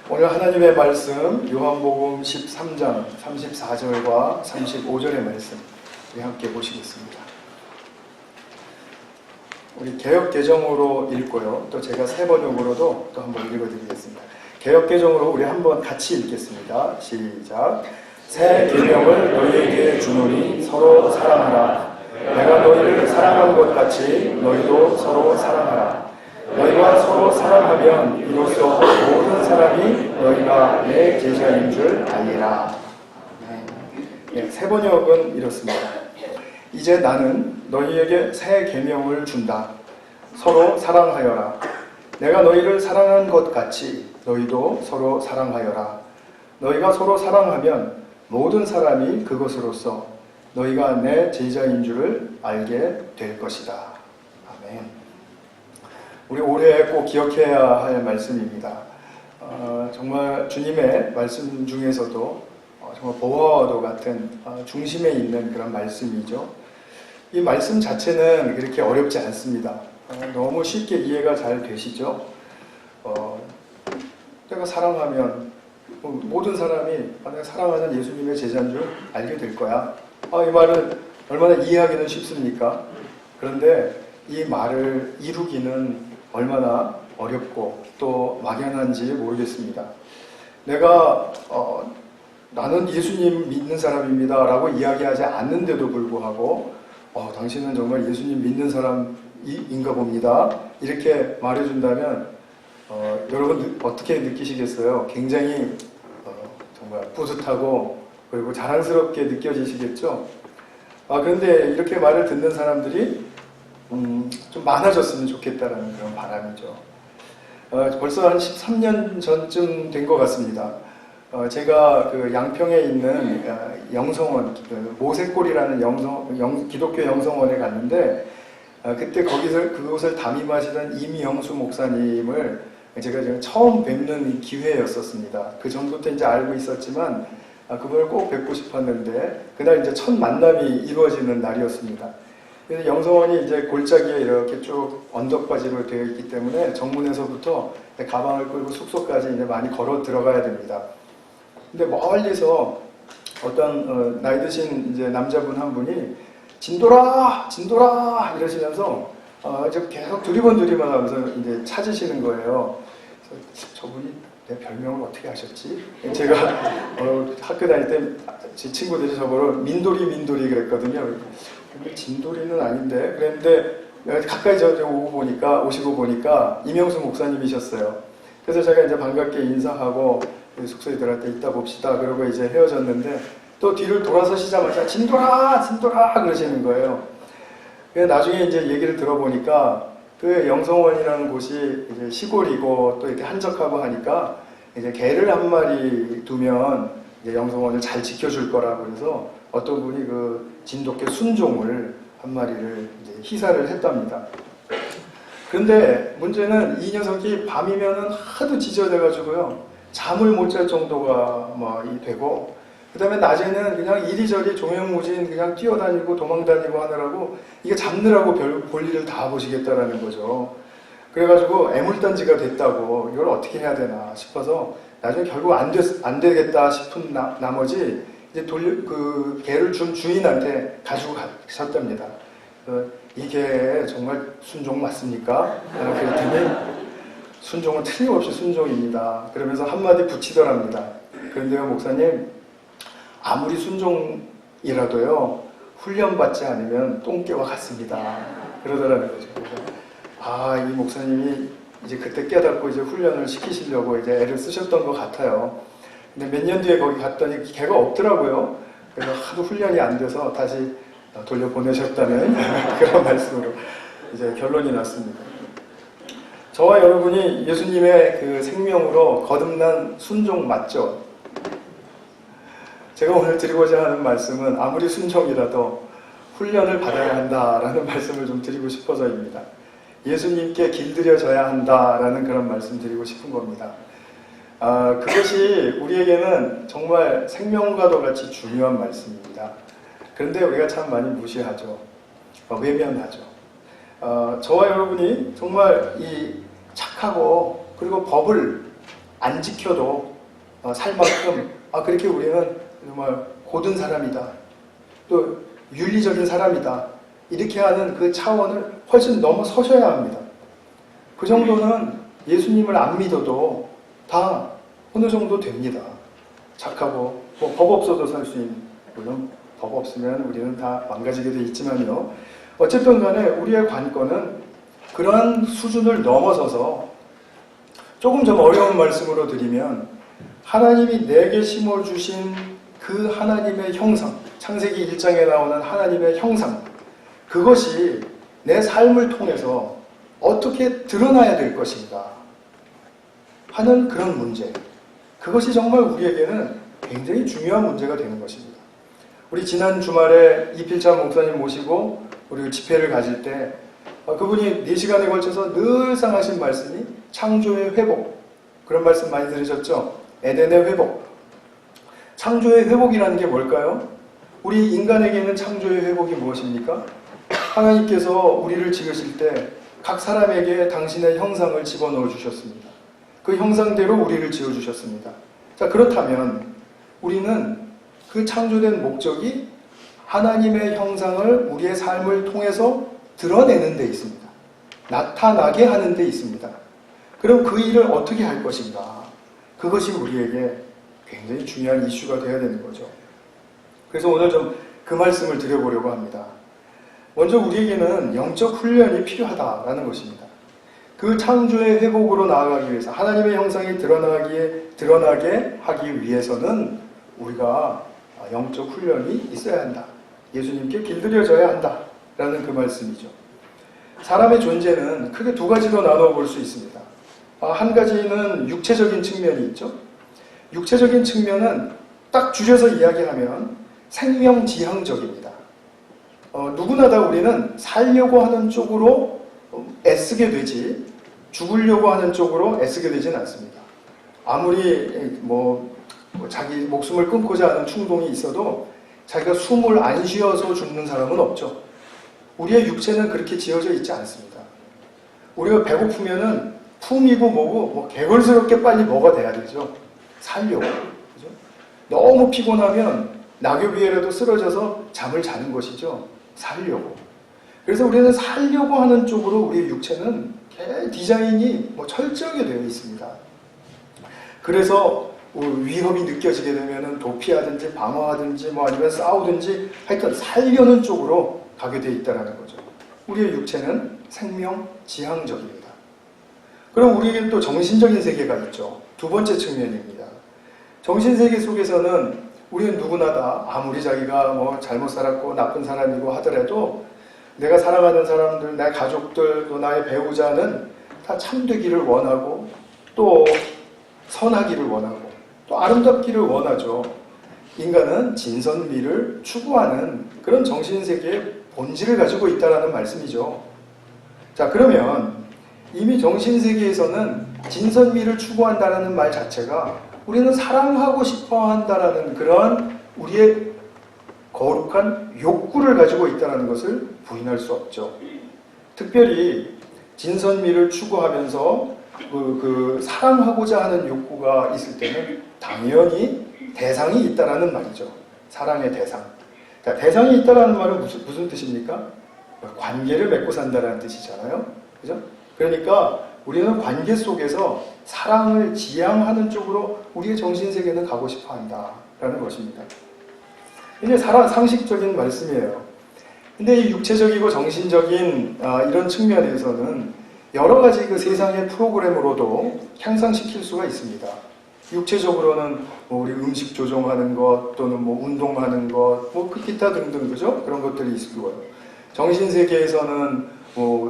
오늘 하나님의 말씀 요한복음 13장 34절과 35절의 말씀 우리 함께 보시겠습니다. 우리 개역개정으로 읽고요. 또 제가 새 번역으로도 또 한번 읽어드리겠습니다. 개역개정으로 우리 한번 같이 읽겠습니다. 시작. 새 계명을 너희에게 주노니 서로 사랑하라. 내가 너희를 사랑한 것 같이 너희도 서로 사랑하라. 너희가 서로 사랑하면 이로써 모든 사람이 너희가 내 제자인 줄 알리라. 네, 새 번역은 이렇습니다. 이제 나는 너희에게 새 계명을 준다. 서로 사랑하여라. 내가 너희를 사랑한 것 같이 너희도 서로 사랑하여라. 너희가 서로 사랑하면 모든 사람이 그것으로써 너희가 내 제자인 줄을 알게 될 것이다. 아멘. 우리 올해 꼭 기억해야 할 말씀입니다. 정말 주님의 말씀 중에서도 정말 보화도 같은 중심에 있는 그런 말씀이죠. 이 말씀 자체는 그렇게 어렵지 않습니다. 너무 쉽게 이해가 잘 되시죠. 내가 사랑하면 모든 사람이 내가 사랑하는 예수님의 제자인 줄 알게 될 거야. 이 말은 얼마나 이해하기는 쉽습니까? 그런데 이 말을 이루기는 얼마나 어렵고 또 막연한지 모르겠습니다. 내가 나는 예수님 믿는 사람입니다 라고 이야기하지 않는데도 불구하고 당신은 정말 예수님 믿는 사람인가 봅니다 이렇게 말해준다면 여러분 어떻게 느끼시겠어요? 굉장히 정말 뿌듯하고 그리고 자랑스럽게 느껴지시겠죠? 그런데 이렇게 말을 듣는 사람들이 좀 많아졌으면 좋겠다라는 그런 바람이죠. 벌써 한 13년 전쯤 된 것 같습니다. 제가 그 양평에 있는 영성원, 모세골이라는 기독교 영성원에 갔는데 그때 그곳을 담임하시던 임영수 목사님을 제가 처음 뵙는 기회였었습니다. 그 전부터 이제 알고 있었지만 그분을 꼭 뵙고 싶었는데 그날 이제 첫 만남이 이루어지는 날이었습니다. 그래서 영성원이 이제 골짜기에 이렇게 쭉 언덕바지로 되어 있기 때문에 정문에서부터 가방을 끌고 숙소까지 이제 많이 걸어 들어가야 됩니다. 근데 멀리서 어떤 나이 드신 이제 남자분 한 분이 진돌아 이러시면서 이제 계속 두리번 하면서 이제 찾으시는 거예요. 그래서 저분이 내 별명을 어떻게 아셨지? 제가 학교 다닐 때 제 친구들이 저보고 민돌이 그랬거든요. 근데 진돌이는 아닌데 그랬는데 가까이 오시고 보니까 임영수 목사님이셨어요. 그래서 제가 이제 반갑게 인사하고 숙소에 들어갈 때 이따 봅시다 그러고 이제 헤어졌는데 또 뒤를 돌아서시자마자 진돌아 그러시는 거예요. 나중에 이제 얘기를 들어보니까 그 영성원이라는 곳이 이제 시골이고 또 이렇게 한적하고 하니까 이제 개를 한 마리 두면 이제 영성원을 잘 지켜줄 거라고 그래서 어떤 분이 그 진돗개 순종을 한 마리를 이제 희사를 했답니다. 그런데 문제는 이 녀석이 밤이면은 하도 지저대가지고요 잠을 못 잘 정도가 되고 그 다음에 낮에는 그냥 이리저리 종횡무진 그냥 뛰어다니고 도망다니고 하느라고 이게 잡느라고 볼 일을 다 보시겠다라는 거죠. 그래가지고 애물단지가 됐다고 이걸 어떻게 해야 되나 싶어서 나중에 결국 안 되겠다 싶은 나머지 이제 그 개를 준 주인한테 가지고 가셨답니다. 이 개 정말 순종 맞습니까? 그랬더니 순종은 틀림없이 순종입니다. 그러면서 한마디 붙이더랍니다. 그런데요 목사님 아무리 순종이라도요 훈련받지 않으면 똥개와 같습니다. 그러더라는 거죠. 이 목사님이 이제 그때 깨닫고 이제 훈련을 시키시려고 이제 애를 쓰셨던 것 같아요. 근데 몇 년 뒤에 거기 갔더니 개가 없더라고요. 그래서 하도 훈련이 안 돼서 다시 돌려보내셨다는 그런 말씀으로 이제 결론이 났습니다. 저와 여러분이 예수님의 그 생명으로 거듭난 순종 맞죠? 제가 오늘 드리고자 하는 말씀은 아무리 순종이라도 훈련을 받아야 한다라는 말씀을 좀 드리고 싶어서입니다. 예수님께 길들여져야 한다라는 그런 말씀 드리고 싶은 겁니다. 그것이 우리에게는 정말 생명과도 같이 중요한 말씀입니다. 그런데 우리가 참 많이 무시하죠. 외면하죠. 저와 여러분이 정말 이 착하고 그리고 법을 안 지켜도 살 만큼 그렇게 우리는 정말 고든 사람이다. 또 윤리적인 사람이다. 이렇게 하는 그 차원을 훨씬 넘어서셔야 합니다. 그 정도는 예수님을 안 믿어도 다 어느 정도 됩니다. 착하고 법 없어도 살 수 있는, 물론 법 없으면 우리는 다 망가지게 돼 있지만요. 어쨌든 간에 우리의 관건은 그러한 수준을 넘어서서 조금 좀 어려운 말씀으로 드리면 하나님이 내게 심어주신 그 하나님의 형상, 창세기 1장에 나오는 하나님의 형상, 그것이 내 삶을 통해서 어떻게 드러나야 될 것인가 하는 그런 문제, 그것이 정말 우리에게는 굉장히 중요한 문제가 되는 것입니다. 우리 지난 주말에 이필찬 목사님 모시고 우리 집회를 가질 때 그분이 4시간에 걸쳐서 늘상 하신 말씀이 창조의 회복, 그런 말씀 많이 들으셨죠? 에덴의 회복. 창조의 회복이라는 게 뭘까요? 우리 인간에게는 창조의 회복이 무엇입니까? 하나님께서 우리를 지으실 때 각 사람에게 당신의 형상을 집어넣어 주셨습니다. 그 형상대로 우리를 지어주셨습니다. 자, 그렇다면 우리는 그 창조된 목적이 하나님의 형상을 우리의 삶을 통해서 드러내는 데 있습니다. 나타나게 하는 데 있습니다. 그럼 그 일을 어떻게 할 것인가? 그것이 우리에게 굉장히 중요한 이슈가 되어야 되는 거죠. 그래서 오늘 좀 그 말씀을 드려보려고 합니다. 먼저 우리에게는 영적 훈련이 필요하다라는 것입니다. 그 창조의 회복으로 나아가기 위해서, 하나님의 형상이 드러나게 하기 위해서는 우리가 영적 훈련이 있어야 한다. 예수님께 길들여져야 한다. 라는 그 말씀이죠. 사람의 존재는 크게 두 가지로 나눠 볼 수 있습니다. 한 가지는 육체적인 측면이 있죠. 육체적인 측면은 딱 줄여서 이야기하면 생명지향적입니다. 누구나 다 우리는 살려고 하는 쪽으로 애쓰게 되지 죽으려고 하는 쪽으로 애쓰게 되지는 않습니다. 아무리 자기 목숨을 끊고자 하는 충동이 있어도 자기가 숨을 안 쉬어서 죽는 사람은 없죠. 우리의 육체는 그렇게 지어져 있지 않습니다. 우리가 배고프면은 품이고 뭐고 개걸스럽게 빨리 먹어내야 되죠. 살려고. 그죠? 너무 피곤하면 낙엽 위에라도 쓰러져서 잠을 자는 것이죠. 살려고. 그래서 우리는 살려고 하는 쪽으로 우리의 육체는 디자인이 철저하게 되어 있습니다. 그래서 위협이 느껴지게 되면 도피하든지 방어하든지 아니면 싸우든지 하여튼 살려는 쪽으로 가게 되어 있다는 거죠. 우리의 육체는 생명지향적입니다. 그럼 우리에게는 또 정신적인 세계가 있죠. 두 번째 측면입니다. 정신세계 속에서는 우리는 누구나 다 아무리 자기가 잘못 살았고 나쁜 사람이고 하더라도 내가 사랑하는 사람들, 내 가족들, 또 나의 배우자는 다 참되기를 원하고 또 선하기를 원하고 또 아름답기를 원하죠. 인간은 진선미를 추구하는 그런 정신세계의 본질을 가지고 있다는 말씀이죠. 자, 그러면 이미 정신세계에서는 진선미를 추구한다는 말 자체가 우리는 사랑하고 싶어 한다는 그런 우리의 거룩한 욕구를 가지고 있다는 것을 부인할 수 없죠. 특별히 진선미를 추구하면서 사랑하고자 하는 욕구가 있을 때는 당연히 대상이 있다는 말이죠. 사랑의 대상. 자, 대상이 있다는 말은 무슨 뜻입니까? 관계를 맺고 산다는 뜻이잖아요. 그죠? 그러니까 우리는 관계 속에서 사랑을 지향하는 쪽으로 우리의 정신세계는 가고 싶어 한다라는 것입니다. 이게 상식적인 말씀이에요. 근데 이 육체적이고 정신적인 이런 측면에서는 여러 가지 그 세상의 프로그램으로도 향상시킬 수가 있습니다. 육체적으로는 우리 음식 조정하는 것 또는 운동하는 것, 그 기타 등등 그죠? 그런 것들이 있고요. 정신세계에서는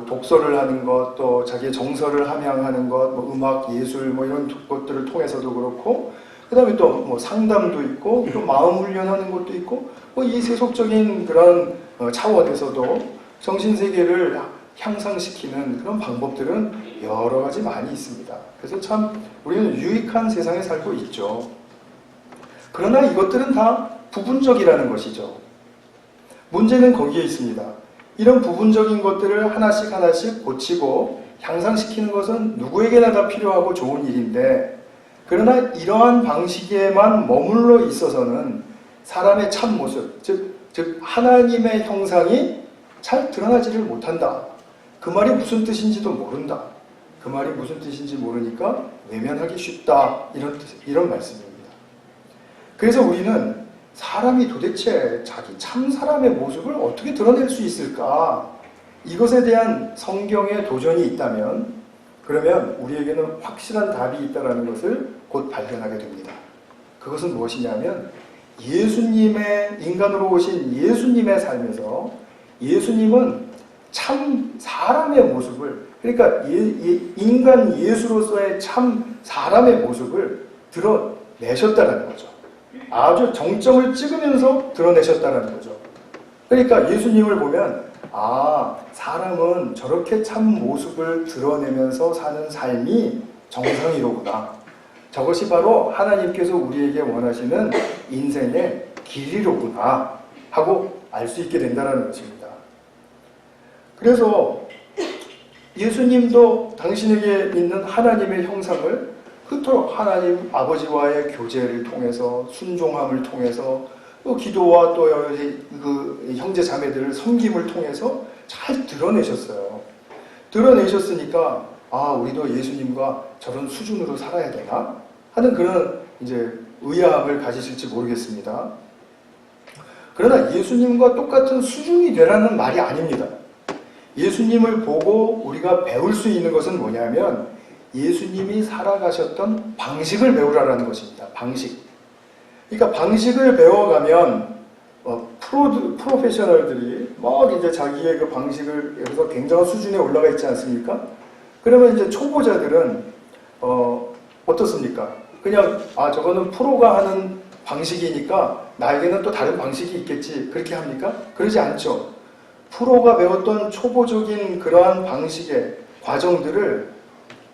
독서를 하는 것, 또 자기의 정서를 함양하는 것, 음악, 예술 이런 것들을 통해서도 그렇고, 그 다음에 또 상담도 있고, 또 마음 훈련하는 것도 있고, 이 세속적인 그런 차원에서도 정신세계를 향상시키는 그런 방법들은 여러 가지 많이 있습니다. 그래서 참 우리는 유익한 세상에 살고 있죠. 그러나 이것들은 다 부분적이라는 것이죠. 문제는 거기에 있습니다. 이런 부분적인 것들을 하나씩 하나씩 고치고 향상시키는 것은 누구에게나 다 필요하고 좋은 일인데 그러나 이러한 방식에만 머물러 있어서는 사람의 참 모습, 즉 하나님의 형상이 잘 드러나지를 못한다. 그 말이 무슨 뜻인지도 모른다. 그 말이 무슨 뜻인지 모르니까 외면하기 쉽다. 이런 말씀입니다. 그래서 우리는 사람이 도대체 자기 참 사람의 모습을 어떻게 드러낼 수 있을까? 이것에 대한 성경의 도전이 있다면 그러면 우리에게는 확실한 답이 있다는 것을 곧 발견하게 됩니다. 그것은 무엇이냐면 예수님의 인간으로 오신 예수님의 삶에서 예수님은 참 사람의 모습을 그러니까 인간 예수로서의 참 사람의 모습을 드러내셨다는 거죠. 아주 정점을 찍으면서 드러내셨다는 거죠. 그러니까 예수님을 보면 사람은 저렇게 참 모습을 드러내면서 사는 삶이 정상이로구나. 저것이 바로 하나님께서 우리에게 원하시는 인생의 길이로구나 하고 알 수 있게 된다는 것입니다. 그래서 예수님도 당신에게 있는 하나님의 형상을 그토록 하나님 아버지와의 교제를 통해서 순종함을 통해서 또 기도와 또 그 형제 자매들을 섬김을 통해서 잘 드러내셨어요. 드러내셨으니까 우리도 예수님과 저런 수준으로 살아야 되나 하는 그런 이제 의아함을 가지실지 모르겠습니다. 그러나 예수님과 똑같은 수준이 되라는 말이 아닙니다. 예수님을 보고 우리가 배울 수 있는 것은 뭐냐면 예수님이 살아가셨던 방식을 배우라는 것입니다. 방식. 그러니까 방식을 배워가면 프로페셔널들이 막 이제 자기의 그 방식을 여기서 굉장한 수준에 올라가 있지 않습니까? 그러면 이제 초보자들은 어떻습니까? 그냥 저거는 프로가 하는 방식이니까 나에게는 또 다른 방식이 있겠지 그렇게 합니까? 그러지 않죠. 프로가 배웠던 초보적인 그러한 방식의 과정들을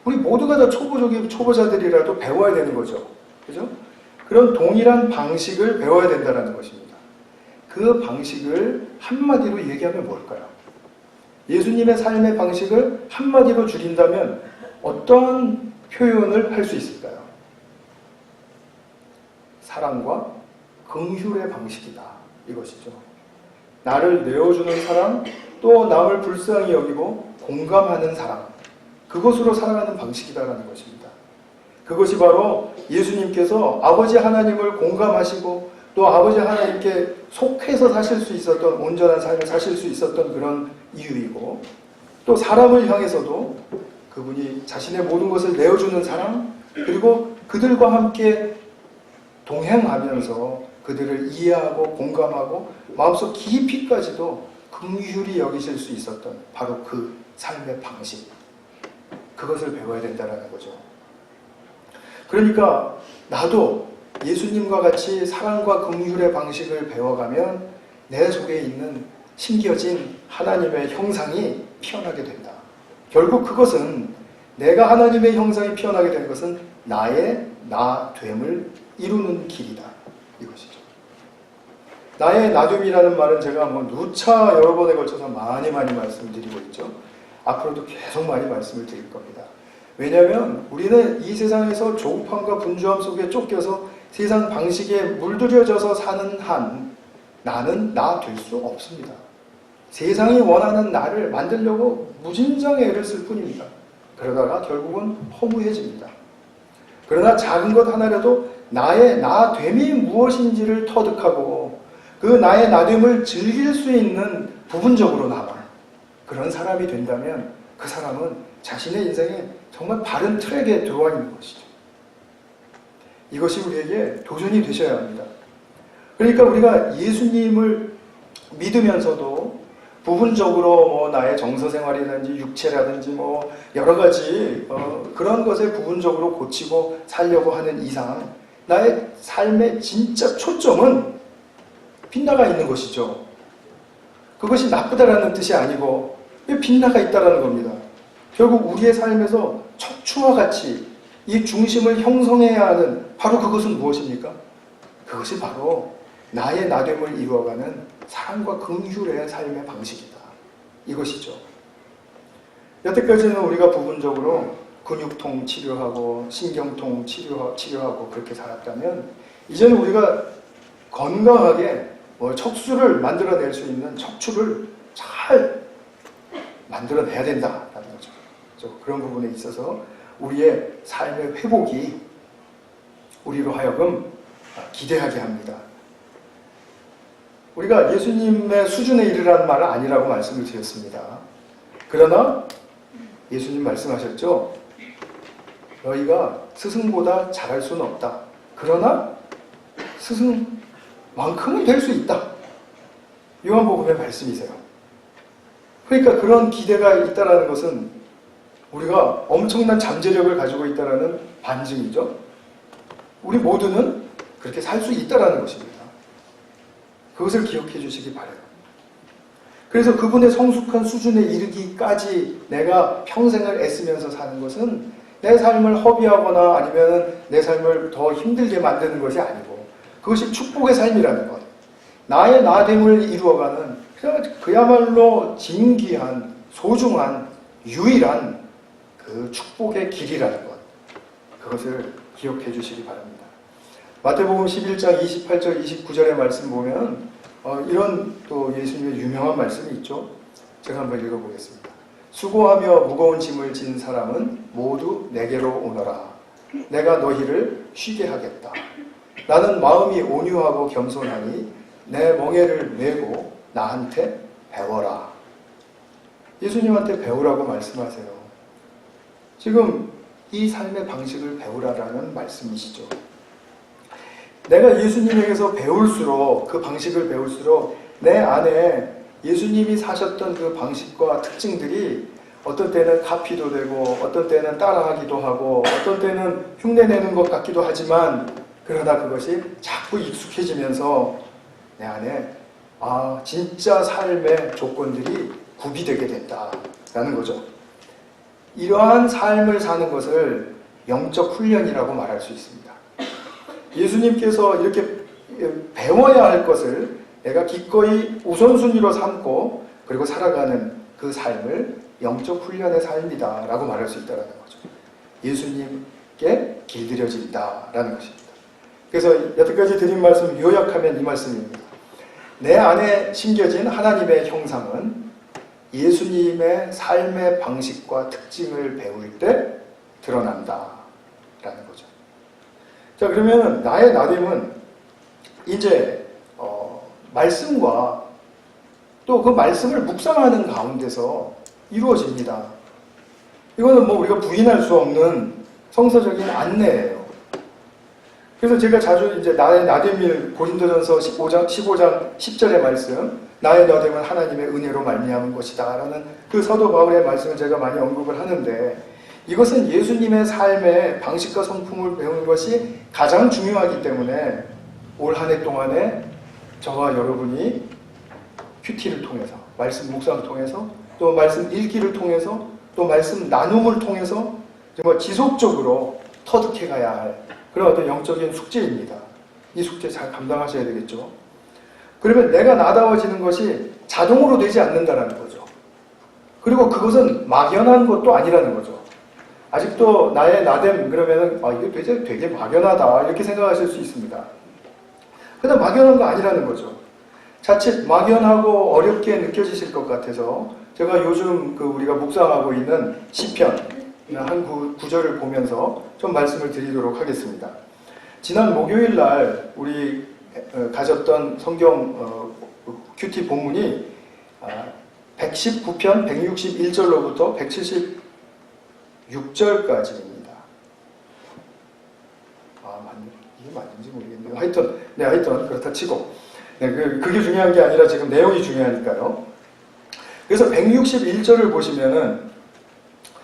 우리 모두가 다 초보자들이라도 배워야 되는 거죠. 그죠? 그런 동일한 방식을 배워야 된다는 것입니다. 그 방식을 한마디로 얘기하면 뭘까요? 예수님의 삶의 방식을 한마디로 줄인다면 어떤 표현을 할 수 있을까요? 사랑과 긍휼의 방식이다. 이것이죠. 나를 내어주는 사랑, 또 남을 불쌍히 여기고 공감하는 사랑. 그것으로 살아가는 방식이다라는 것입니다. 그것이 바로 예수님께서 아버지 하나님을 공감하시고 또 아버지 하나님께 속해서 사실 수 있었던 온전한 삶을 사실 수 있었던 그런 이유이고 또 사람을 향해서도 그분이 자신의 모든 것을 내어주는 사랑 그리고 그들과 함께 동행하면서 그들을 이해하고 공감하고 마음속 깊이까지도 긍휼히 여기실 수 있었던 바로 그 삶의 방식 그것을 배워야 된다는 거죠. 그러니까 나도 예수님과 같이 사랑과 긍휼의 방식을 배워가면 내 속에 있는 심겨진 하나님의 형상이 피어나게 된다. 결국 그것은 내가 하나님의 형상이 피어나게 된 것은 나의 나됨을 이루는 길이다. 이것이죠. 나의 나됨이라는 말은 제가 누차 여러 번에 걸쳐서 많이 말씀드리고 있죠. 앞으로도 계속 많이 말씀을 드릴 겁니다. 왜냐하면 우리는 이 세상에서 조급함과 분주함 속에 쫓겨서 세상 방식에 물들여져서 사는 한 나는 나 될 수 없습니다. 세상이 원하는 나를 만들려고 무진장의 애를 쓸 뿐입니다. 그러다가 결국은 허무해집니다. 그러나 작은 것 하나라도 나의 나됨이 무엇인지를 터득하고 그 나의 나됨을 즐길 수 있는 부분적으로나마 그런 사람이 된다면 그 사람은 자신의 인생에 정말 바른 트랙에 들어와 있는 것이죠. 이것이 우리에게 도전이 되셔야 합니다. 그러니까 우리가 예수님을 믿으면서도 부분적으로 나의 정서생활이라든지 육체라든지 여러 가지 그런 것에 부분적으로 고치고 살려고 하는 이상 나의 삶의 진짜 초점은 빗나가 있는 것이죠. 그것이 나쁘다라는 뜻이 아니고 빗나가 있다라는 겁니다. 결국 우리의 삶에서 척추와 같이 이 중심을 형성해야 하는 바로 그것은 무엇입니까? 그것이 바로 나의 나됨을 이루어가는 사랑과 긍휼의 삶의 방식이다. 이것이죠. 여태까지는 우리가 부분적으로 근육통 치료하고 신경통 치료하고 그렇게 살았다면 이제는 우리가 건강하게 척수를 만들어낼 수 있는 척추를 잘 만들어내야 된다라는 거죠. 그런 부분에 있어서 우리의 삶의 회복이 우리로 하여금 기대하게 합니다. 우리가 예수님의 수준에 이르라는 말은 아니라고 말씀을 드렸습니다. 그러나 예수님 말씀하셨죠. 너희가 스승보다 잘할 수는 없다. 그러나 스승만큼은 될 수 있다. 요한복음의 말씀이세요. 그러니까 그런 기대가 있다는 것은 우리가 엄청난 잠재력을 가지고 있다는 반증이죠. 우리 모두는 그렇게 살 수 있다는 것입니다. 그것을 기억해 주시기 바라요. 그래서 그분의 성숙한 수준에 이르기까지 내가 평생을 애쓰면서 사는 것은 내 삶을 허비하거나 아니면 내 삶을 더 힘들게 만드는 것이 아니고 그것이 축복의 삶이라는 것. 나의 나됨을 이루어가는 그야말로 진귀한, 소중한, 유일한 그 축복의 길이라는 것. 그것을 기억해 주시기 바랍니다. 마태복음 11장 28절 29절의 말씀 보면 이런 또 예수님의 유명한 말씀이 있죠. 제가 한번 읽어보겠습니다. 수고하며 무거운 짐을 진 사람은 모두 내게로 오너라. 내가 너희를 쉬게 하겠다. 나는 마음이 온유하고 겸손하니 내 멍에를 메고 나한테 배워라. 예수님한테 배우라고 말씀하세요. 지금 이 삶의 방식을 배우라라는 말씀이시죠. 내가 예수님에게서 배울수록 그 방식을 배울수록 내 안에 예수님이 사셨던 그 방식과 특징들이 어떤 때는 카피도 되고 어떤 때는 따라하기도 하고 어떤 때는 흉내내는 것 같기도 하지만 그러나 그것이 자꾸 익숙해지면서 내 안에 진짜 삶의 조건들이 구비되게 된다라는 거죠. 이러한 삶을 사는 것을 영적 훈련이라고 말할 수 있습니다. 예수님께서 이렇게 배워야 할 것을 내가 기꺼이 우선순위로 삼고 그리고 살아가는 그 삶을 영적 훈련의 삶이다 라고 말할 수 있다는 거죠. 예수님께 길들여진다라는 것입니다. 그래서 여태까지 드린 말씀 요약하면 이 말씀입니다. 내 안에 심겨진 하나님의 형상은 예수님의 삶의 방식과 특징을 배울 때 드러난다라는 거죠. 자, 그러면 나의 나됨은 이제 말씀과 또 그 말씀을 묵상하는 가운데서 이루어집니다. 이거는 우리가 부인할 수 없는 성서적인 안내예요. 그래서 제가 자주 이제 나의 나됨을 고린도전서 15장 10절의 말씀, 나의 나됨은 하나님의 은혜로 말미암은 것이다 라는 그 사도 바울의 말씀을 제가 많이 언급을 하는데 이것은 예수님의 삶의 방식과 성품을 배우는 것이 가장 중요하기 때문에 올 한 해 동안에 저와 여러분이 큐티를 통해서 말씀 묵상을 통해서 또 말씀 읽기를 통해서 또 말씀 나눔을 통해서 정말 지속적으로 터득해 가야 할 그런 어떤 영적인 숙제입니다. 이 숙제 잘 감당하셔야 되겠죠. 그러면 내가 나다워지는 것이 자동으로 되지 않는다는 거죠. 그리고 그것은 막연한 것도 아니라는 거죠. 아직도 나의 나됨 그러면은 이게 되게 막연하다 이렇게 생각하실 수 있습니다. 그냥 막연한 거 아니라는 거죠. 자칫 막연하고 어렵게 느껴지실 것 같아서 제가 요즘 우리가 묵상하고 있는 시편 한 구절을 보면서 좀 말씀을 드리도록 하겠습니다. 지난 목요일 날 우리 가졌던 성경 큐티 본문이 119편 161절로부터 176절까지입니다. 이게 맞는지 모르겠네요. 하여튼 그렇다 치고 그게 중요한 게 아니라 지금 내용이 중요하니까요. 그래서 161절을 보시면은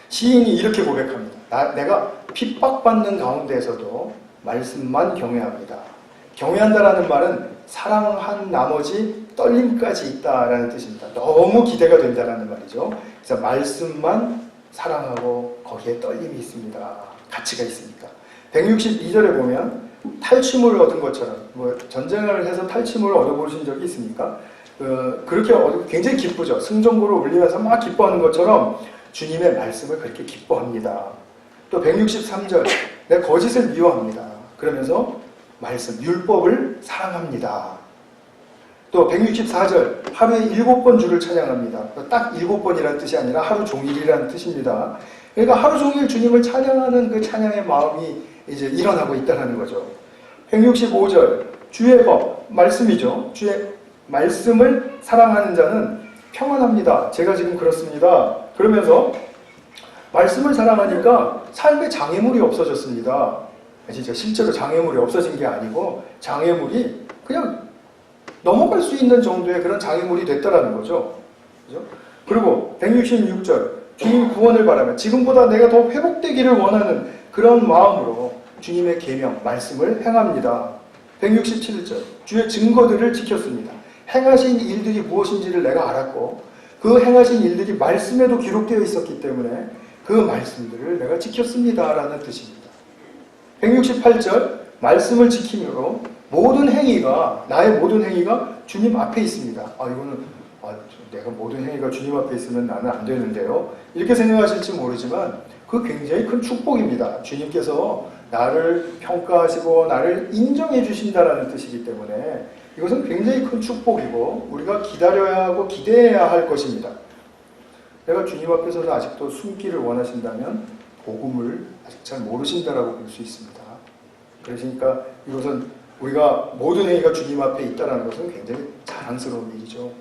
시인이 이렇게 고백합니다. 내가 핍박받는 가운데에서도 말씀만 경외합니다. 경외한다라는 말은 사랑한 나머지 떨림까지 있다라는 뜻입니다. 너무 기대가 된다라는 말이죠. 그래서 말씀만 사랑하고 거기에 떨림이 있습니다. 가치가 있으니까. 162절에 보면 탈취물을 얻은 것처럼 전쟁을 해서 탈취물을 얻어보신 적이 있습니까? 그렇게 굉장히 기쁘죠. 승전고를 울리면서 막 기뻐하는 것처럼 주님의 말씀을 그렇게 기뻐합니다. 또 163절, 내가 거짓을 미워합니다. 그러면서 말씀, 율법을 사랑합니다. 또 164절, 하루에 7번 주를 찬양합니다. 딱 7번이라는 뜻이 아니라 하루 종일이라는 뜻입니다. 그러니까 하루 종일 주님을 찬양하는 그 찬양의 마음이 이제 일어나고 있다는 거죠. 165절, 주의 법, 말씀이죠. 주의 말씀을 사랑하는 자는 평안합니다. 제가 지금 그렇습니다. 그러면서 말씀을 사랑하니까 삶의 장애물이 없어졌습니다. 진짜 실제로 장애물이 없어진 게 아니고 장애물이 그냥 넘어갈 수 있는 정도의 그런 장애물이 됐다라는 거죠. 그죠? 그리고 166절, 주님 구원을 바라며 지금보다 내가 더 회복되기를 원하는 그런 마음으로 주님의 계명, 말씀을 행합니다. 167절, 주의 증거들을 지켰습니다. 행하신 일들이 무엇인지를 내가 알았고 그 행하신 일들이 말씀에도 기록되어 있었기 때문에 그 말씀들을 내가 지켰습니다 라는 뜻입니다. 168절, 말씀을 지킴으로 모든 행위가, 나의 모든 행위가 주님 앞에 있습니다. 내가 모든 행위가 주님 앞에 있으면 나는 안 되는데요. 이렇게 생각하실지 모르지만 그 굉장히 큰 축복입니다. 주님께서 나를 평가하시고 나를 인정해 주신다라는 뜻이기 때문에 이것은 굉장히 큰 축복이고 우리가 기다려야 하고 기대해야 할 것입니다. 내가 주님 앞에서도 아직도 숨기를 원하신다면 복음을 아직 잘 모르신다라고 볼 수 있습니다. 그러니까 이것은 우리가 모든 행위가 주님 앞에 있다는 것은 굉장히 자랑스러운 일이죠.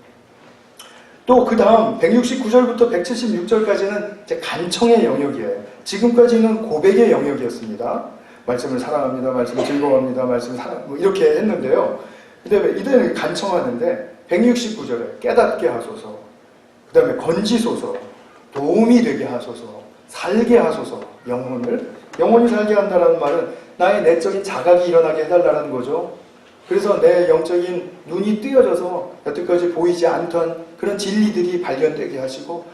또 그 다음 169절부터 176절까지는 이제 간청의 영역이에요. 지금까지는 고백의 영역이었습니다. 말씀을 사랑합니다. 말씀을 즐거워합니다. 말씀을 사랑, 이렇게 했는데요. 그 다음에 이제는 간청하는데 169절에 깨닫게 하소서, 그 다음에 건지소서, 도움이 되게 하소서, 살게 하소서, 영혼이 살게 한다는 말은 나의 내적인 자각이 일어나게 해달라는 거죠. 그래서 내 영적인 눈이 뜨여져서 여태까지 보이지 않던 그런 진리들이 발견되게 하시고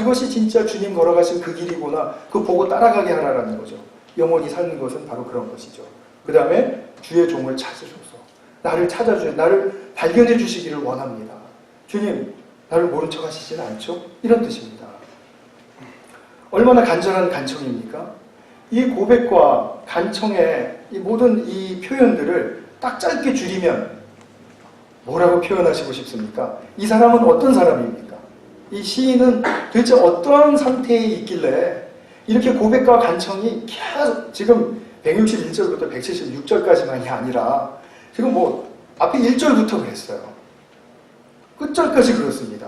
이것이 진짜 주님 걸어가신 그 길이구나, 그거 보고 따라가게 하라는 거죠. 영혼이 사는 것은 바로 그런 것이죠. 그 다음에 주의 종을 찾으소서, 나를 찾아주세요. 나를 발견해 주시기를 원합니다. 주님, 나를 모른 척 하시지는 않죠? 이런 뜻입니다. 얼마나 간절한 간청입니까? 이 고백과 간청의 이 모든 이 표현들을 딱 짧게 줄이면 뭐라고 표현하시고 싶습니까? 이 사람은 어떤 사람입니까? 이 시인은 도대체 어떠한 상태에 있길래 이렇게 고백과 간청이 계속 지금 161절부터 176절까지만이 아니라 지금 앞에 1절부터 그랬어요. 끝절까지 그렇습니다.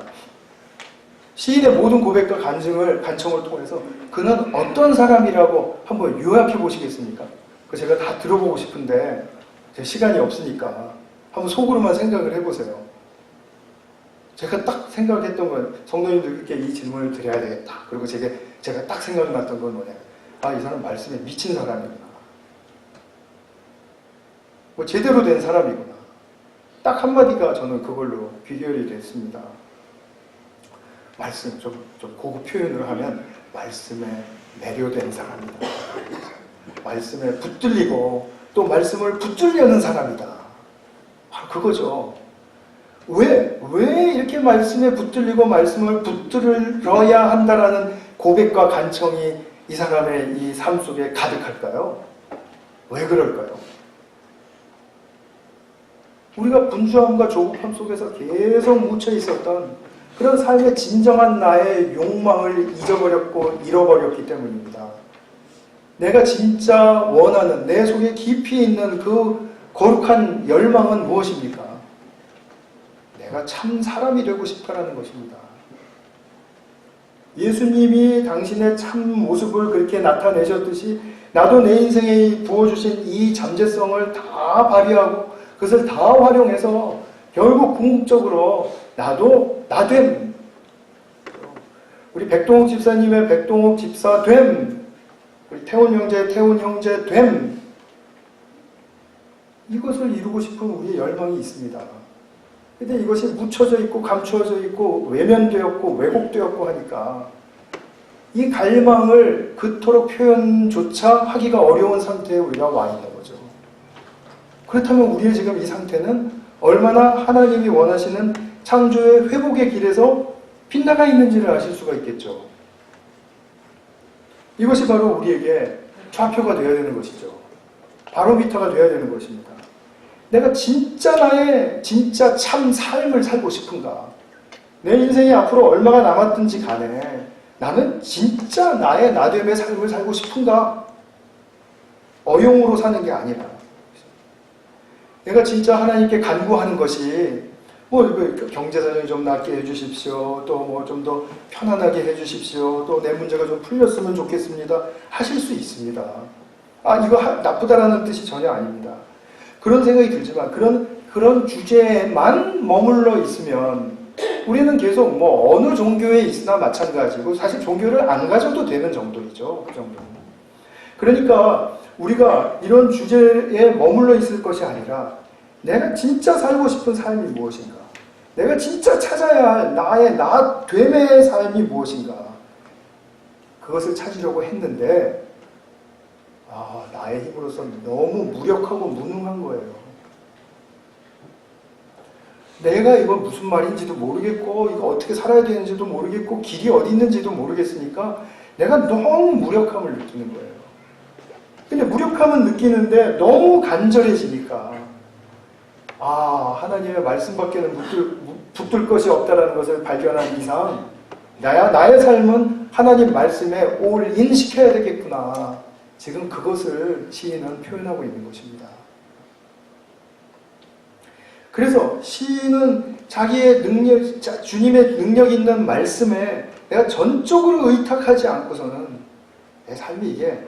시인의 모든 고백과 간청을 통해서 그는 어떤 사람이라고 한번 요약해 보시겠습니까? 제가 다 들어보고 싶은데 제 시간이 없으니까 한번 속으로만 생각을 해보세요. 제가 딱 생각했던 건 성도님들께 이 질문을 드려야 되겠다. 그리고 제가 딱 생각났던 건 뭐냐. 이 사람 말씀에 미친 사람이구나. 제대로 된 사람이구나. 딱 한마디가 저는 그걸로 귀결이 됐습니다. 말씀, 좀 고급 표현으로 하면 말씀에 매료된 사람이다. 말씀에 붙들리고 또 말씀을 붙들려는 사람이다. 그거죠. 왜 이렇게 말씀에 붙들리고 말씀을 붙들어야 한다라는 고백과 간청이 이 사람의 이 삶 속에 가득할까요? 왜 그럴까요? 우리가 분주함과 조급함 속에서 계속 묻혀 있었던 그런 삶의 진정한 나의 욕망을 잊어버렸고 잃어버렸기 때문입니다. 내가 진짜 원하는 내 속에 깊이 있는 그 거룩한 열망은 무엇입니까? 내가 참 사람이 되고 싶다라는 것입니다. 예수님이 당신의 참 모습을 그렇게 나타내셨듯이 나도 내 인생에 부어주신 이 잠재성을 다 발휘하고 그것을 다 활용해서 결국 궁극적으로 나도 나됨. 우리 백동욱 집사님의 백동욱 집사 됨. 우리 태훈 형제 됨. 이것을 이루고 싶은 우리의 열망이 있습니다. 근데 이것이 묻혀져 있고 감추어져 있고 외면되었고 왜곡되었고 하니까 이 갈망을 그토록 표현조차 하기가 어려운 상태에 우리가 와 있는 거죠. 그렇다면 우리의 지금 이 상태는 얼마나 하나님이 원하시는 창조의 회복의 길에서 빗나가 있는지를 아실 수가 있겠죠. 이것이 바로 우리에게 좌표가 되어야 되는 것이죠. 바로미터가 되어야 되는 것입니다. 내가 진짜 나의 진짜 참 삶을 살고 싶은가? 내 인생이 앞으로 얼마가 남았든지 간에 나는 진짜 나의 나됨의 삶을 살고 싶은가? 어용으로 사는 게 아니라 내가 진짜 하나님께 간구하는 것이 뭐 경제 사정이 좀 낫게 해주십시오. 또 뭐 좀 더 편안하게 해주십시오. 또 내 문제가 좀 풀렸으면 좋겠습니다. 하실 수 있습니다. 이거 나쁘다라는 뜻이 전혀 아닙니다. 그런 생각이 들지만 그런 주제에만 머물러 있으면 우리는 계속 뭐 어느 종교에 있으나 마찬가지고 사실 종교를 안 가져도 되는 정도이죠. 그 정도는. 그러니까 우리가 이런 주제에 머물러 있을 것이 아니라 내가 진짜 살고 싶은 삶이 무엇인가? 내가 진짜 찾아야 할 나의 나됨의 삶이 무엇인가? 그것을 찾으려고 했는데 나의 힘으로서 너무 무력하고 무능한 거예요. 내가 이거 무슨 말인지도 모르겠고 이거 어떻게 살아야 되는지도 모르겠고 길이 어디 있는지도 모르겠으니까 내가 너무 무력함을 느끼는 거예요. 근데 무력함은 느끼는데 너무 간절해지니까 하나님의 말씀밖에는 붙들 것이 없다라는 것을 발견한 이상 나의 삶은 하나님 말씀에 올인 시켜야 되겠구나. 지금 그것을 시인은 표현하고 있는 것입니다. 그래서 시인은 자기의 주님의 능력 있는 말씀에 내가 전적으로 의탁하지 않고서는 내 삶이 이게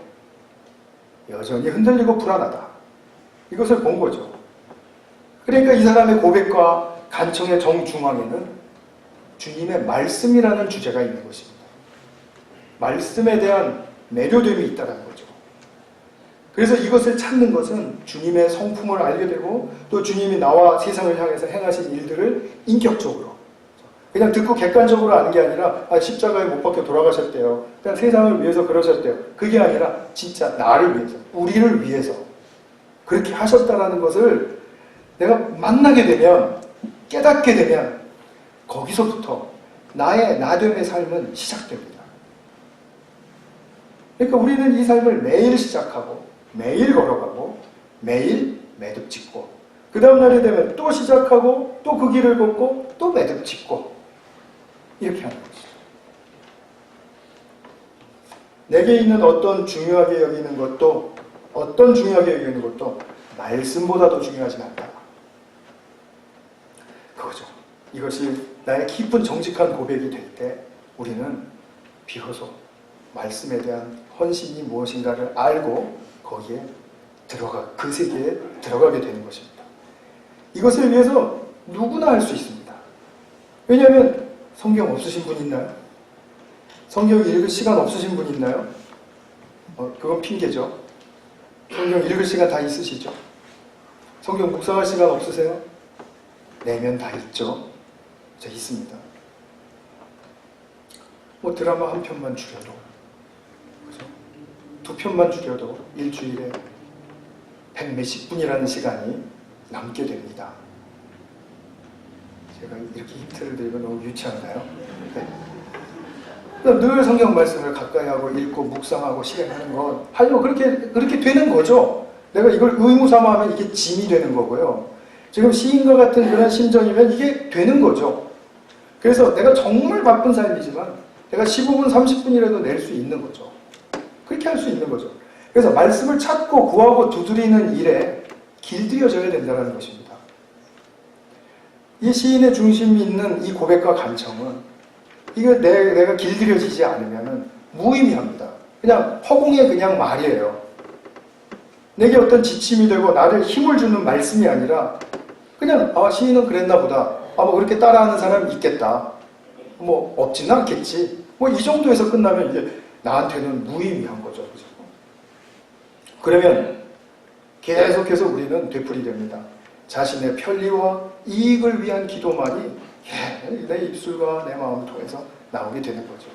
여전히 흔들리고 불안하다. 이것을 본 거죠. 그러니까 이 사람의 고백과 간청의 정중앙에는 주님의 말씀이라는 주제가 있는 것입니다. 말씀에 대한 매료됨이 있다는 거죠. 그래서 이것을 찾는 것은 주님의 성품을 알게 되고 또 주님이 나와 세상을 향해서 행하신 일들을 인격적으로 그냥 듣고 객관적으로 아는 게 아니라 십자가에 못 박혀 돌아가셨대요. 그냥 세상을 위해서 그러셨대요. 그게 아니라 진짜 나를 위해서, 우리를 위해서 그렇게 하셨다라는 것을 내가 만나게 되면, 깨닫게 되면 거기서부터 나의 나됨의 삶은 시작됩니다. 그러니까 우리는 이 삶을 매일 시작하고 매일 걸어가고 매일 매듭 짓고 그 다음 날이 되면 또 시작하고 또 그 길을 걷고 또 매듭 짓고 이렇게 하는 것이죠. 내게 있는 어떤 중요하게 여기는 것도 말씀보다도 중요하지 않다. 그거죠. 이것이 나의 깊은 정직한 고백이 될 때 우리는 비로소 말씀에 대한 헌신이 무엇인가를 알고 거기에 그 세계에 들어가게 되는 것입니다. 이것을 위해서 누구나 할 수 있습니다. 왜냐하면 성경 없으신 분 있나요? 성경 읽을 시간 없으신 분 있나요? 그건 핑계죠. 성경 읽을 시간 다 있으시죠? 성경 묵상할 시간 없으세요? 내면 다 있죠? 저 있습니다. 드라마 한 편만 줄여도, 그죠? 2편만 줄여도 일주일에 100몇십 분이라는 시간이 남게 됩니다. 제가 이렇게 힌트를 드리면 너무 유치한가요? 네. 늘 성경 말씀을 가까이 하고 읽고 묵상하고 실행하는 건 하려고 그렇게 되는 거죠. 내가 이걸 의무 삼아 하면 이게 짐이 되는 거고요. 지금 시인과 같은 그런 심정이면 이게 되는 거죠. 그래서 내가 정말 바쁜 삶이지만 내가 15분, 30분이라도 낼 수 있는 거죠. 그렇게 할 수 있는 거죠. 그래서 말씀을 찾고 구하고 두드리는 일에 길들여져야 된다는 것입니다. 이 시인의 중심이 있는 이 고백과 간청은 이거 내가 길들여지지 않으면 무의미합니다. 그냥 허공의 그냥 말이에요. 내게 어떤 지침이 되고 나를 힘을 주는 말씀이 아니라 그냥 시인은 그랬나 보다. 뭐 그렇게 따라하는 사람이 있겠다. 뭐 없지는 않겠지. 뭐 이 정도에서 끝나면 이게 나한테는 무의미한 거죠. 그죠? 그러면 계속해서 우리는 되풀이됩니다. 자신의 편리와 이익을 위한 기도만이 내 입술과 내 마음을 통해서 나오게 되는 거죠.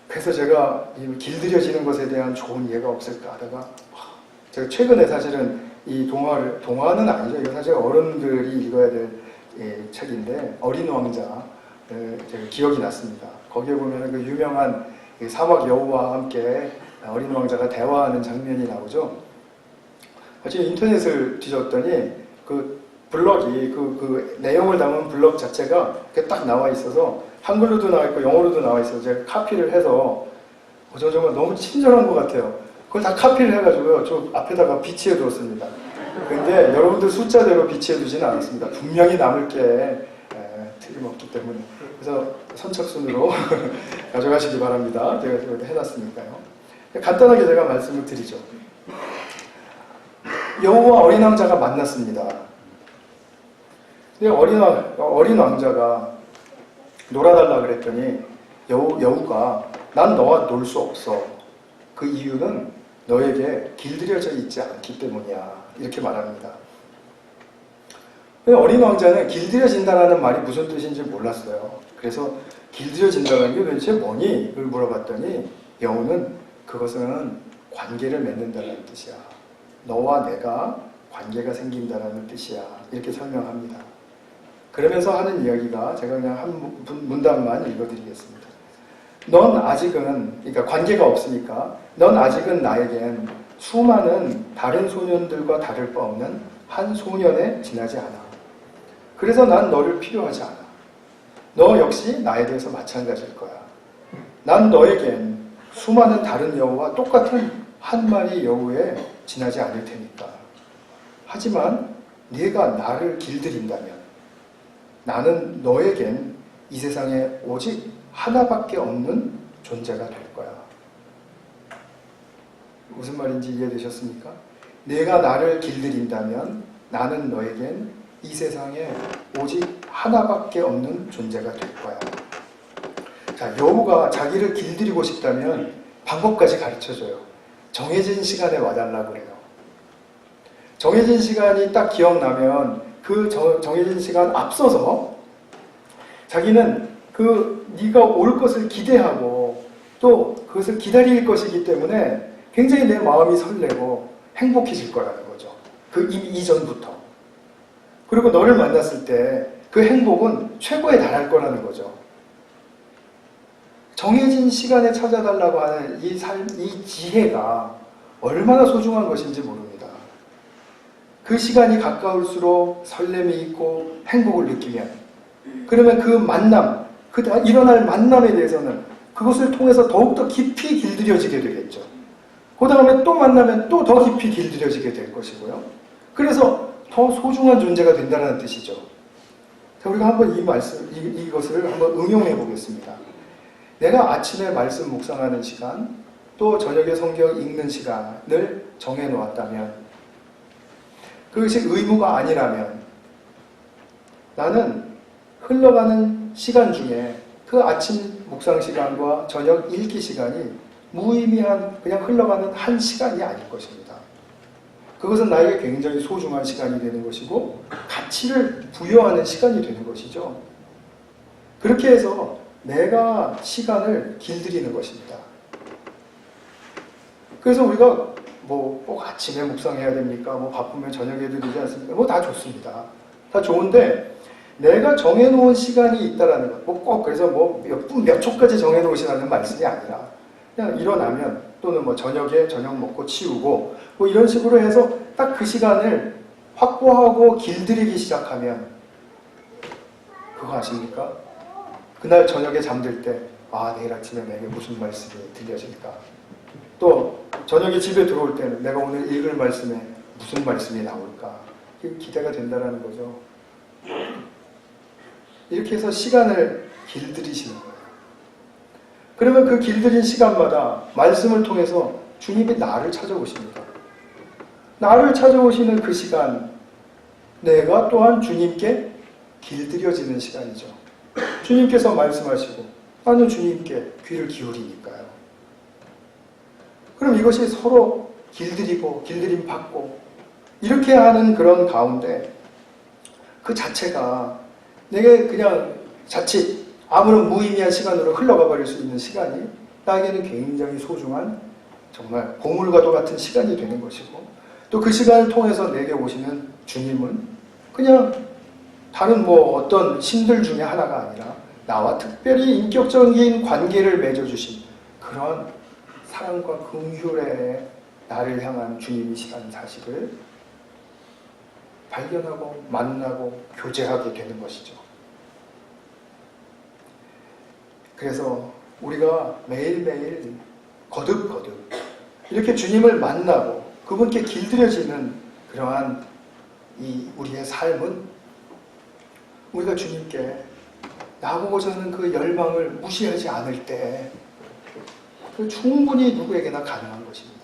그래서 제가 이 길들여지는 것에 대한 좋은 예가 없을까 하다가 제가 최근에 사실은 이 동화는 아니죠. 이거 사실 어른들이 읽어야 될 책인데 어린 왕자 제가 기억이 났습니다. 거기에 보면 그 유명한 그 사막 여우와 함께 어린 왕자가 대화하는 장면이 나오죠. 지금 인터넷을 뒤졌더니 그 블럭이 그 내용을 담은 블럭 자체가 이렇게 딱 나와 있어서 한글로도 나와 있고 영어로도 나와 있어서 제가 카피를 해서 저 정말 너무 친절한 것 같아요. 그걸 다 카피를 해가지고요. 저 앞에다가 비치해 두었습니다. 근데 여러분들 숫자대로 비치해 두지는 않았습니다. 분명히 남을 게 틀림없기 때문에. 그래서 선착순으로 가져가시기 바랍니다. 제가 이렇게 해놨으니까요. 간단하게 제가 말씀을 드리죠. 여우와 어린 왕자가 만났습니다. 근데 어린 왕자가 놀아달라 그랬더니 여우가 난 너와 놀 수 없어. 그 이유는 너에게 길들여져 있지 않기 때문이야. 이렇게 말합니다. 어린 왕자는 길들여진다는 말이 무슨 뜻인지 몰랐어요. 그래서 길들여진다는 게 도대체 뭐니? 를 물어봤더니 여우는 그것은 관계를 맺는다는 뜻이야. 너와 내가 관계가 생긴다는 뜻이야. 이렇게 설명합니다. 그러면서 하는 이야기가 제가 그냥 한 문단만 읽어드리겠습니다. 넌 아직은, 그러니까 관계가 없으니까 넌 아직은 나에겐 수많은 다른 소년들과 다를 바 없는 한 소년에 지나지 않아. 그래서 난 너를 필요하지 않아. 너 역시 나에 대해서 마찬가지일 거야. 난 너에겐 수많은 다른 여우와 똑같은 한 마리 여우에 지나지 않을 테니까. 하지만 네가 나를 길들인다면 나는 너에겐 이 세상에 오직 하나밖에 없는 존재가 될 거야. 무슨 말인지 이해되셨습니까? 내가 나를 길들인다면 나는 너에겐 이 세상에 오직 하나밖에 없는 존재가 될 거야. 자, 여우가 자기를 길들이고 싶다면 방법까지 가르쳐줘요. 정해진 시간에 와달라고 그래요. 정해진 시간이 딱 기억나면 그 정해진 시간 앞서서 자기는 네가 올 것을 기대하고 또 그것을 기다릴 것이기 때문에 굉장히 내 마음이 설레고 행복해질 거라는 거죠. 그 이전부터. 그리고 너를 만났을 때 그 행복은 최고에 달할 거라는 거죠. 정해진 시간에 찾아달라고 하는 이 지혜가 얼마나 소중한 것인지 모릅니다. 그 시간이 가까울수록 설렘이 있고 행복을 느끼면 그러면 그 만남, 일어날 만남에 대해서는 그것을 통해서 더욱더 깊이 길들여지게 되겠죠. 그 다음에 또 만나면 또 더 깊이 길들여지게 될 것이고요. 그래서 더 소중한 존재가 된다는 뜻이죠. 자, 우리가 한번 이것을 한번 응용해 보겠습니다. 내가 아침에 말씀 묵상하는 시간, 또 저녁에 성경 읽는 시간을 정해 놓았다면, 그것이 의무가 아니라면, 나는 흘러가는 시간 중에 그 아침 묵상 시간과 저녁 읽기 시간이 무의미한 그냥 흘러가는 한 시간이 아닐 것입니다. 그것은 나에게 굉장히 소중한 시간이 되는 것이고 가치를 부여하는 시간이 되는 것이죠. 그렇게 해서 내가 시간을 길들이는 것입니다. 그래서 우리가 꼭 아침에 묵상해야 됩니까? 바쁘면 저녁에도 되지 않습니까? 다 좋습니다. 다 좋은데 내가 정해놓은 시간이 있다라는 것, 꼭 그래서 몇 분, 몇 초까지 정해놓으시라는 말씀이 아니라 그냥 일어나면 또는 저녁에 저녁 먹고 치우고 이런 식으로 해서 딱 그 시간을 확보하고 길들이기 시작하면 그거 아십니까? 그날 저녁에 잠들 때 내일 아침에 내게 무슨 말씀이 들려질까? 또 저녁에 집에 들어올 때는 내가 오늘 읽을 말씀에 무슨 말씀이 나올까? 기대가 된다는 거죠. 이렇게 해서 시간을 길들이시는 거예요. 그러면 그 길들인 시간마다 말씀을 통해서 주님이 나를 찾아오십니다. 나를 찾아오시는 그 시간, 내가 또한 주님께 길들여지는 시간이죠. 주님께서 말씀하시고 나는 주님께 귀를 기울이니까요. 그럼 이것이 서로 길들이고 길들임 받고 이렇게 하는 그런 가운데 그 자체가 내게 그냥 자칫 아무런 무의미한 시간으로 흘러가 버릴 수 있는 시간이 나에게는 굉장히 소중한 정말 보물과도 같은 시간이 되는 것이고 또 그 시간을 통해서 내게 오시는 주님은 그냥 다른 어떤 신들 중에 하나가 아니라 나와 특별히 인격적인 관계를 맺어주신 그런 사랑과 긍휼의 나를 향한 주님이시라는 사실을 발견하고 만나고 교제하게 되는 것이죠. 그래서 우리가 매일매일 거듭거듭 이렇게 주님을 만나고 그분께 길들여지는 그러한 이 우리의 삶은 우리가 주님께 나보고자 하는 그 열망을 무시하지 않을 때 그 충분히 누구에게나 가능한 것입니다.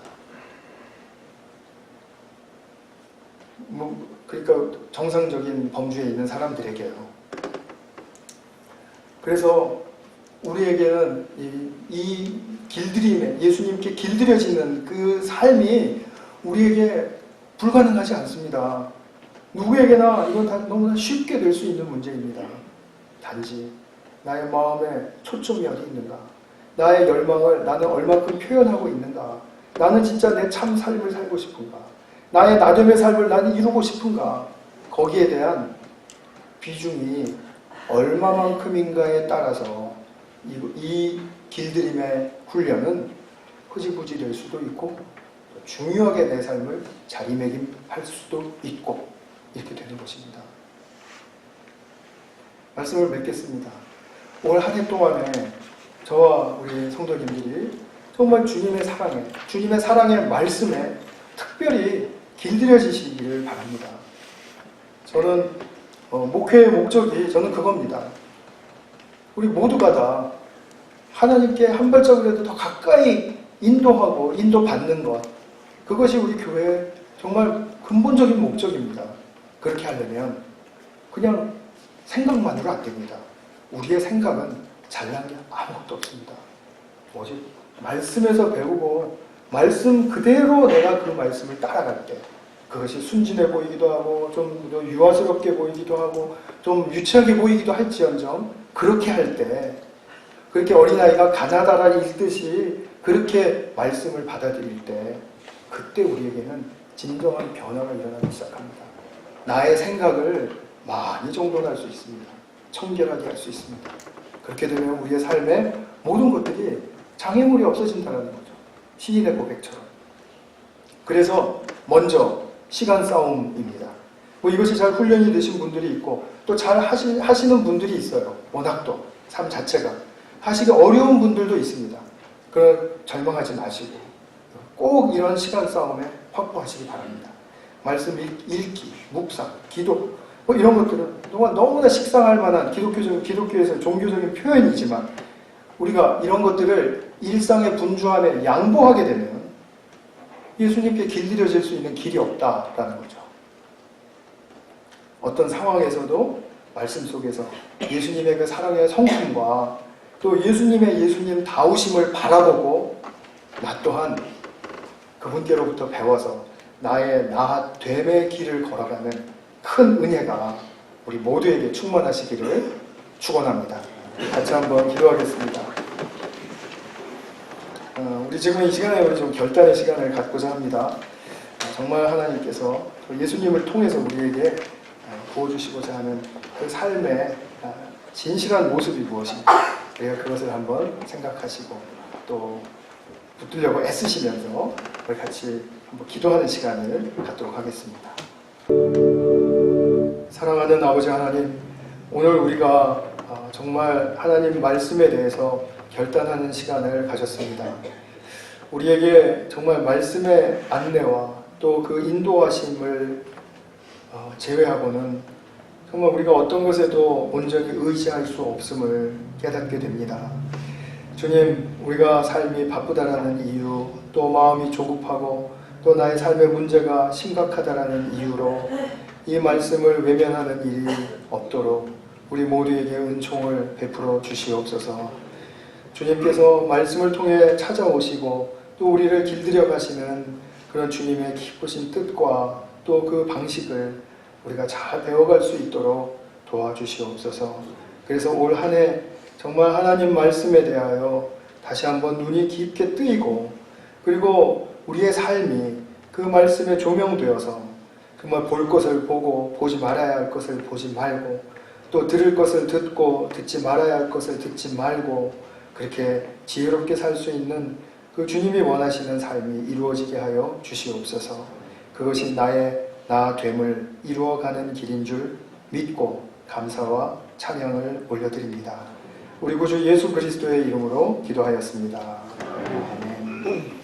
그러니까 정상적인 범주에 있는 사람들에게요. 그래서 우리에게는 이 길들임에 예수님께 길들여지는 그 삶이 우리에게 불가능하지 않습니다. 누구에게나 이건 다 너무나 쉽게 될 수 있는 문제입니다. 단지 나의 마음에 초점이 어디 있는가? 나의 열망을 나는 얼마큼 표현하고 있는가? 나는 진짜 내 참 삶을 살고 싶은가? 나의 나됨의 삶을 나는 이루고 싶은가? 거기에 대한 비중이 얼마만큼인가에 따라서 이 길들임의 훈련은 흐지부지 될 수도 있고 중요하게 내 삶을 자리매김할 수도 있고 이렇게 되는 것입니다. 말씀을 맺겠습니다. 올 한 해 동안에 저와 우리 성도님들이 정말 주님의 사랑의 말씀에 특별히 길들여지시기를 바랍니다. 저는 목회의 목적이 저는 그겁니다. 우리 모두가 다 하나님께 한 발짝이라도 더 가까이 인도하고 인도받는 것, 그것이 우리 교회의 정말 근본적인 목적입니다. 그렇게 하려면 그냥 생각만으로 안 됩니다. 우리의 생각은 잘난 게 아무것도 없습니다. 오직 말씀에서 배우고 말씀 그대로 내가 그 말씀을 따라갈 때 그것이 순진해 보이기도 하고 좀 유아스럽게 보이기도 하고 좀 유치하게 보이기도 할지언정 그렇게 할 때 그렇게 어린아이가 가나다라 읽듯이 그렇게 말씀을 받아들일 때 그때 우리에게는 진정한 변화가 일어나기 시작합니다. 나의 생각을 많이 정돈할 수 있습니다. 청결하게 할 수 있습니다. 그렇게 되면 우리의 삶의 모든 것들이 장애물이 없어진다는 거죠. 시인의 고백처럼. 그래서 먼저 시간 싸움입니다. 이것이 잘 훈련이 되신 분들이 있고 또 잘 하시는 분들이 있어요. 워낙 또 삶 자체가 하시기 어려운 분들도 있습니다. 그럼 절망하지 마시고 꼭 이런 시간 싸움에 확보하시기 바랍니다. 말씀 읽기, 묵상, 기도 이런 것들은 너무나 식상할 만한 기독교에서 종교적인 표현이지만 우리가 이런 것들을 일상의 분주 안에 양보하게 되면 예수님께 길들여질 수 있는 길이 없다라는 거죠. 어떤 상황에서도 말씀 속에서 예수님의 그 사랑의 성품과 또 예수님 다우심을 바라보고 나 또한 그분께로부터 배워서 나의 나됨의 길을 걸어가는 큰 은혜가 우리 모두에게 충만하시기를 축원합니다. 같이 한번 기도하겠습니다. 우리 지금 이 시간에 우리 좀 결단의 시간을 갖고자 합니다. 정말 하나님께서 예수님을 통해서 우리에게 부어주시고자 하는 그 삶의 진실한 모습이 무엇인가 우리가 그것을 한번 생각하시고 또 붙들려고 애쓰시면서 우리 같이 한번 기도하는 시간을 갖도록 하겠습니다. 사랑하는 아버지 하나님, 오늘 우리가 정말 하나님 말씀에 대해서 결단하는 시간을 가졌습니다. 우리에게 정말 말씀의 안내와 또 그 인도하심을 제외하고는 정말 우리가 어떤 것에도 온전히 의지할 수 없음을 깨닫게 됩니다. 주님, 우리가 삶이 바쁘다라는 이유, 또 마음이 조급하고 또 나의 삶의 문제가 심각하다라는 이유로 이 말씀을 외면하는 일이 없도록 우리 모두에게 은총을 베풀어 주시옵소서. 주님께서 말씀을 통해 찾아오시고 또 우리를 길들여 가시는 그런 주님의 기쁘신 뜻과 또 그 방식을 우리가 잘 배워갈 수 있도록 도와주시옵소서. 그래서 올 한 해 정말 하나님 말씀에 대하여 다시 한번 눈이 깊게 뜨이고 그리고 우리의 삶이 그 말씀에 조명되어서 정말 볼 것을 보고 보지 말아야 할 것을 보지 말고 또 들을 것을 듣고 듣지 말아야 할 것을 듣지 말고 그렇게 지혜롭게 살 수 있는 그 주님이 원하시는 삶이 이루어지게 하여 주시옵소서. 그것이 나의 나됨을 이루어가는 길인 줄 믿고 감사와 찬양을 올려드립니다. 우리 구주 예수 그리스도의 이름으로 기도하였습니다. 아멘.